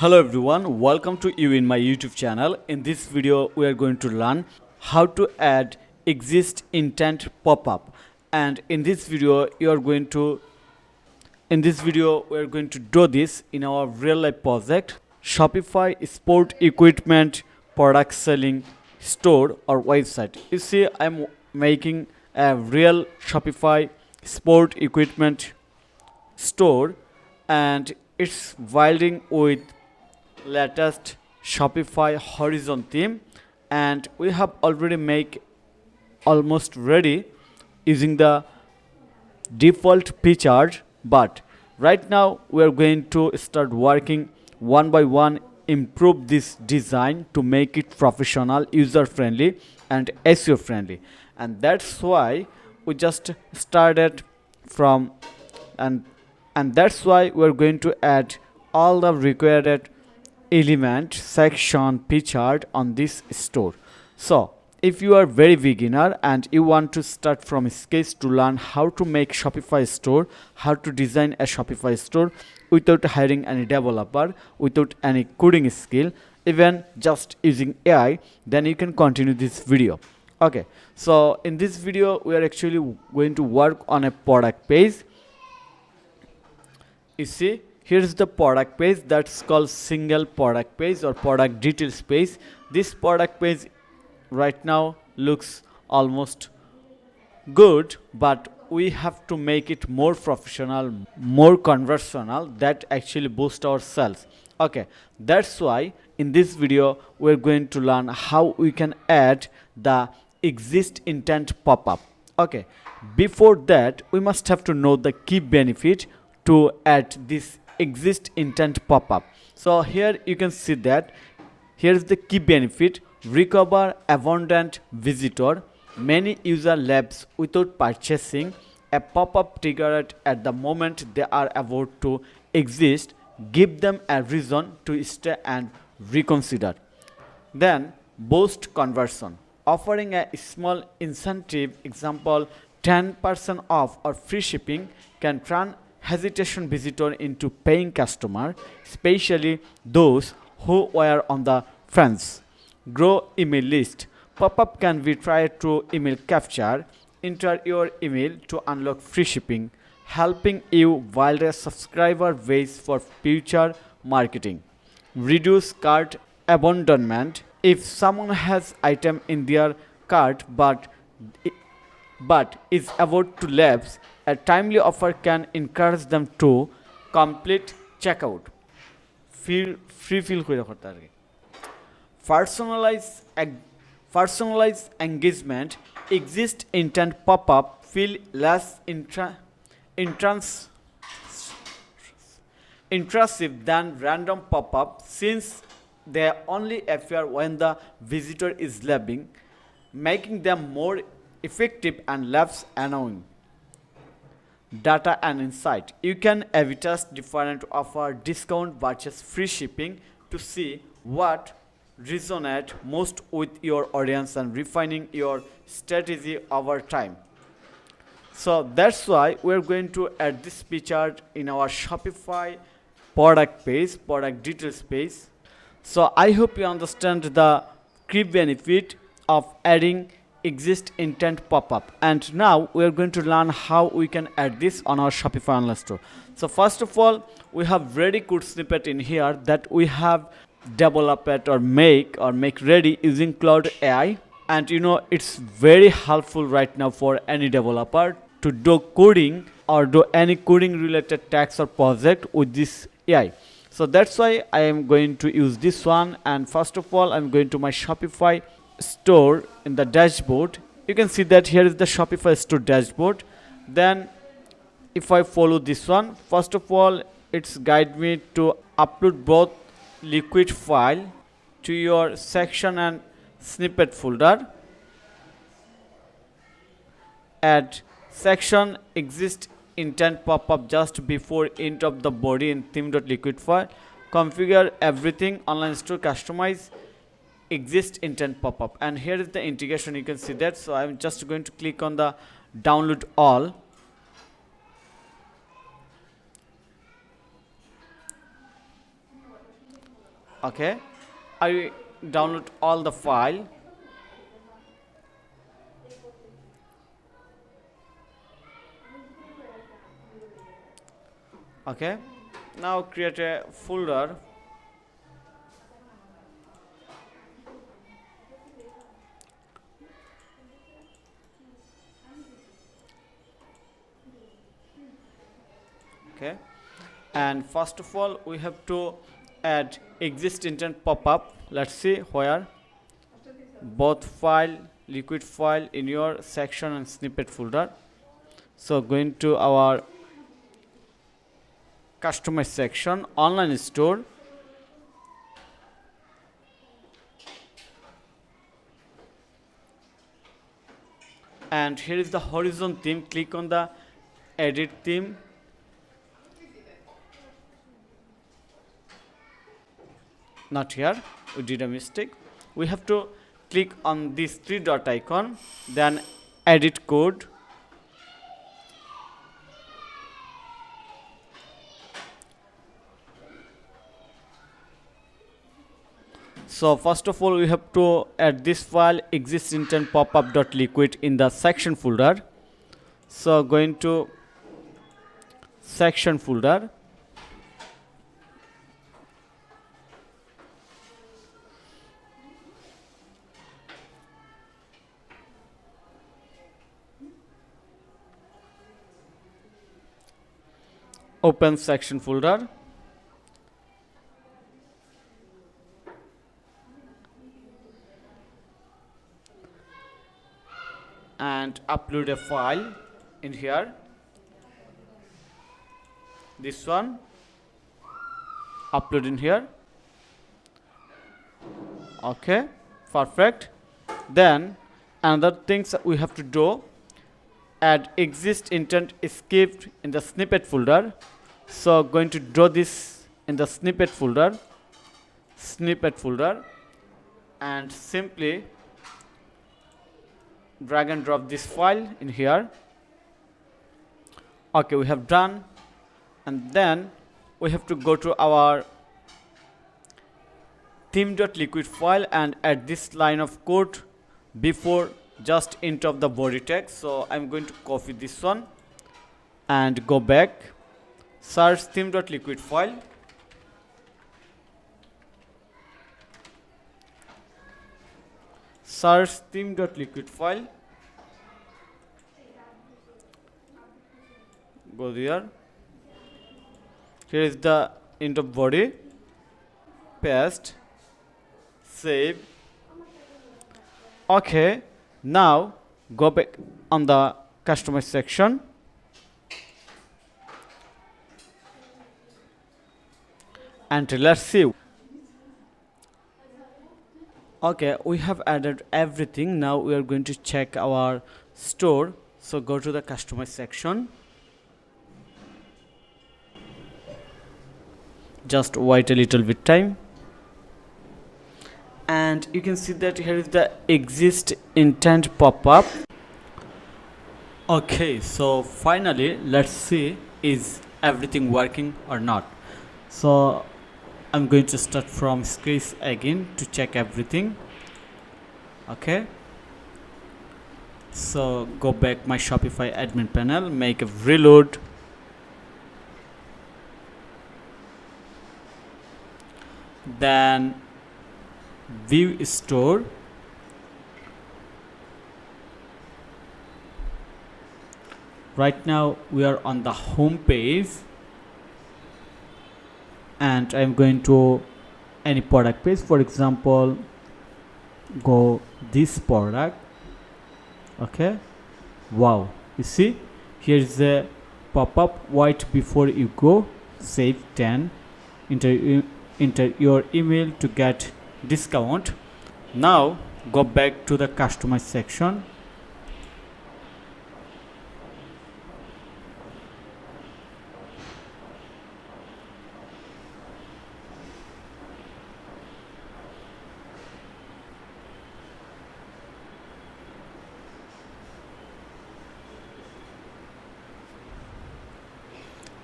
Hello everyone, welcome to you in my YouTube channel. In this video we are going to learn how to add Exit-Intent Popup, and in this video we are going to do this in our real life project Shopify sport equipment product selling store or website. You see, I'm making a real Shopify sport equipment store, and it's wilding with latest Shopify horizon theme, and we have already make almost ready using the default features, but right now we are going to start working one by one, improve this design to make it professional, user friendly and SEO friendly. And that's why we just started from and and that's why we're going to add all the required element section featured on this store. So if you are very beginner and you want to start from scratch to learn how to make Shopify store, how to design a Shopify store without hiring any developer, without any coding skill, even just using AI, then you can continue this video. Okay, so in this video we are actually going to work on a product page. You see, here's the product page that's called single product page or product details page. This product page right now looks almost good, but we have to make it more professional, more conversational, that actually boost our sales. Okay, that's why in this video we're going to learn how we can add the Exit-Intent Popup. Okay, before that we must have to know the key benefit to add this Exit-Intent Popup. So here you can see that here's the key benefit: recover abundant visitor. Many user leaves without purchasing. A pop-up triggered at the moment they are about to exist. Give them a reason to stay and reconsider. Then boost conversion. Offering a small incentive, example 10% off or free shipping, can turn hesitation visitor into paying customer, especially those who were on the fence. Grow email list. Pop-up can be tried through email capture. Enter your email to unlock free shipping, helping you build a subscriber base for future marketing. Reduce cart abandonment. If someone has item in their cart but is about to lapse, a timely offer can encourage them to complete checkout. Free feel করে করতে আর কি। Personalize engagement. Exist intent pop-up feel less intrusive than random pop-up, since they only appear when the visitor is leaving, making them more effective and less annoying. Data and insight. You can advertise different offer, discount versus free shipping to see what resonate most with your audience and refining your strategy over time. So that's why we're going to add this feature in our Shopify product page, product details page. So I hope you understand the key benefit of adding Exit-Intent Popup, and now we are going to learn how we can add this on our Shopify online store. So first of all, we have ready code snippet in here that we have developed or make ready using Cloud AI, and you know it's very helpful right now for any developer to do coding or do any coding related task or project with this AI. So that's why I am going to use this one, and first of all I'm going to my Shopify store. In the dashboard you can see that here is the Shopify store dashboard. Then if I follow this one, first of all it's guide me to upload both liquid file to your section and snippet folder. Add section Exit-Intent Popup just before end of the body in theme.liquid file. Configure everything, online store, customize Exit-Intent Popup, and here is the integration. You can see that. So I'm just going to click on the download all. Okay, I download all the file. Okay, now create a folder. Okay, and first of all we have to add Exit-Intent Popup. Let's see where. Both file, liquid file in your section and snippet folder. So going to our customer section, online store, and here is the horizon theme. Click on the edit theme. Not here, we did a mistake. We have to click on this three dot icon, then edit code. So first of all we have to add this file Exit-Intent Popup.liquid in the section folder. So going to section folder, open section folder, and upload a file in here. This one, upload in here. Okay, perfect. Then another things we have to do, add Exit-Intent script in the snippet folder. So going to draw this in the snippet folder, and simply drag and drop this file in here. Okay, we have done, and then we have to go to our theme.liquid file and add this line of code before just enter of the body text. So I'm going to copy this one and go back, search theme.liquid file, search theme.liquid file, go there. Here is the int of body, paste, save. Okay, now go back on the customer section and let's see. Okay, we have added everything. Now we are going to check our store. So go to the customer section, just wait a little bit time, and you can see that here is the Exit-Intent Popup. Okay, so finally let's see is everything working or not. So I'm going to start from scratch again to check everything. Okay, so go back my Shopify admin panel, make a reload, then view store, right now we are on the home page, and I'm going to any product page. For example, go this product. Okay, wow, you see here is a pop-up right before you go, save 10, enter your email to get discount. Now go back to the customer section,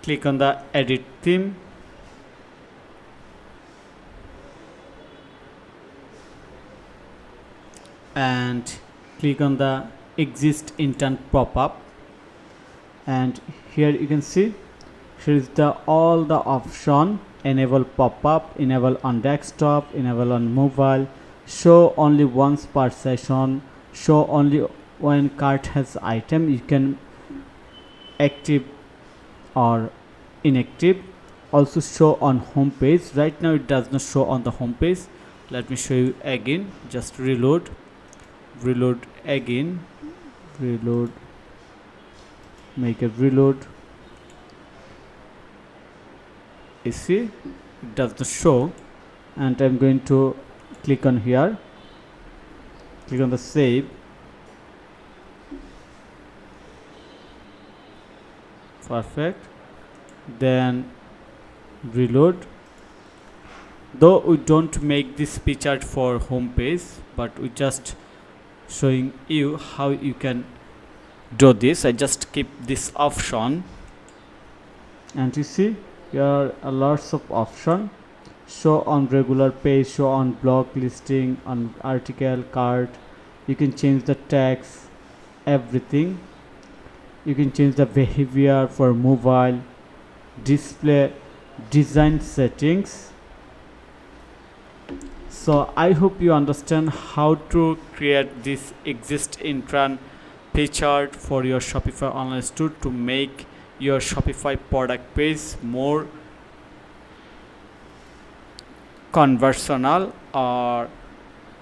click on the edit theme, and click on the Exit-Intent Popup, and here you can see here is the all the option: enable pop-up, enable on desktop, enable on mobile, show only once per session, show only when cart has item. You can active or inactive. Also show on home page. Right now it does not show on the home page. Let me show you again. Just reload again, reload, make a reload. You see it does not show, and I'm going to click on here, click on the save. Perfect. Then reload. Though we don't make this picture for home page, but we just showing you how you can do this. I just keep this option, and you see here are lots of option: show on regular page, show on blog listing, on article, cart. You can change the text, everything. You can change the behavior for mobile, display, design settings. So I hope you understand how to create this Exit-Intent picture for your Shopify online store to make your Shopify product page more conversational or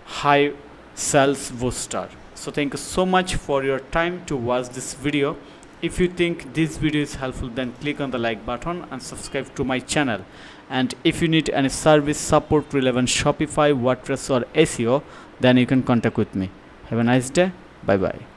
high sales booster. So thank you so much for your time to watch this video. If you think this video is helpful, then click on the like button and subscribe to my channel. And if you need any service support relevant Shopify, WordPress or SEO, then you can contact with me. Have a nice day. Bye bye.